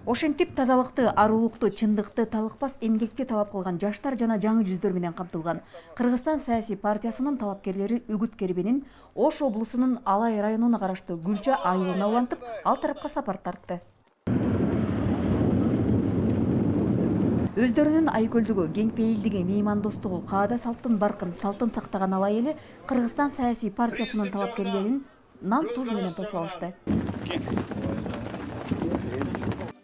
Ошентип тазалыкты, арулукту, чындыкты, талыкпас эмгекти талап кылган жаштар жана жаңы жүздөр менен камтылган Кыргызстан саясий партиясынын талапкерлери Үгүт Кербенин Ош облусунун Алай районуна караштуу Гүлча айылына улантып, ал тарапка сапар тартты. Өздөрүнүн айкөлдүгү, кеңпейилдиги, меймандостугу, каада салттын баркын, салтын сактаган Алай эли Кыргызстан саясий партиясынын талапкерлерин нан туз менен тосуп алышты.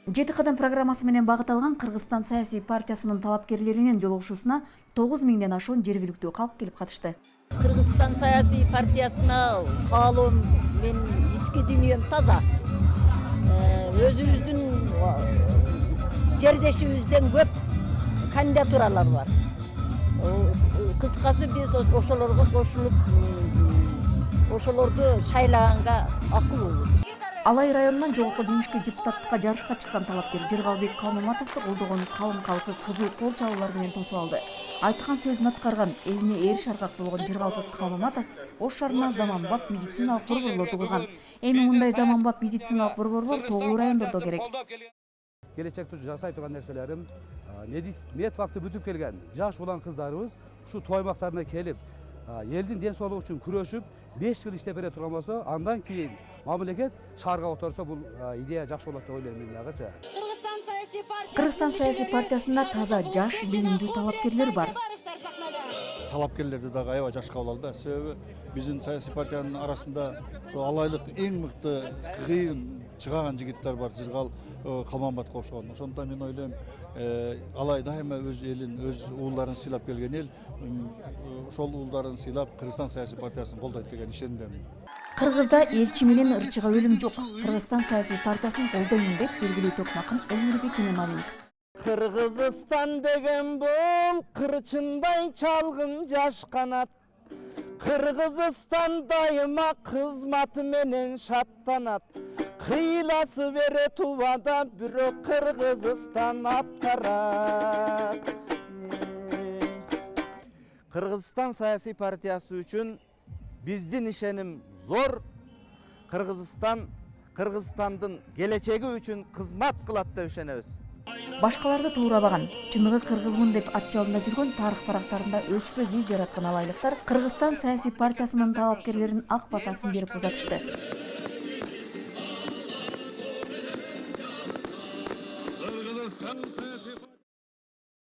Жети кадам программасы менен багыт алган Кыргызстан саясий партиясынын талапкерлеринин жолугушуусуна 9000ден ашуун жергиликтүү калк келип катышты. Кыргызстан саясий партиясына каалоом, мен ички дүйнөм таза. Өзүбүздүн жердешибизден көп кандидатуралар бар. Кыскасы биз ошолорго кошулуп, ошолорду шайлаганга акылыбыз. Алай районунан жогорку кеңешке депутаттыкка жарышка чыккан талапкер Жыргалбек Калмаматовду колдогон калым калкы кызуу кол чабуулар менен тосуп алды. Айткан сөзүн аткарган, элине эриш аргак болгон Жыргалбек Калмаматов Ош шаарына заманбап медициналык борборлорду курган. Эми мындай заманбап медициналык борборлор тоолуу райондордо керек. Келечекте жасай турган нерселерим, медфакты бүтүп келген жаш улан кыздарыбыз ушу тоймактарына келип, элдин ден соолугу үчүн күрөшүп, 5 жыл иштеп бере турган болсо, андан кийин мамлекет шаарга которсо, бул идея жакшы болот деп ойлойм мен дагычы. Кыргызстан саясий партиясында таза жаш, билимдүү талапкерлер бар. Талапкерлерди дагы аябай жаш кабыл алды. Себеби биздин саясий партиянын арасында ошо алайлык эң мыкты кыйын чыгаган жигиттер бар, Жыргал Калмаматовго окшогон. Ошондуктан мен ойлойм, Алай дайыма өз элин, өз уулдарын сыйлап келген эл, ошол уулдарын сыйлап Кыргызстан саясий партиясын колдойт деген ишенимдемин. Кыргызда элчи менен ырчыга өлүм жок. Кыргызстан саясий партиясын колдойм деп белгилүү токмакын Элмирбек Эмемалиев. Кыргызстан деген бул кырчындай чалгын жаш канат. Кыргызстан дайыма кызматы менен шаттанат. Кыйласы бере тубада бирок Кыргызстан аткарат. Кыргызстан саясий партиясы үчүн биздин ишеним зор. Кыргызстандын келечеги үчүн кызмат кылат деп ишенебиз. Башкаларды туурабаган, чыныгы кыргызмын деп ат жалында жүргөн тарых барактарында өчпөз из жараткан алайлыктар Кыргызстан саясий партиясынын талапкерлерин ак батасын берип узатышты.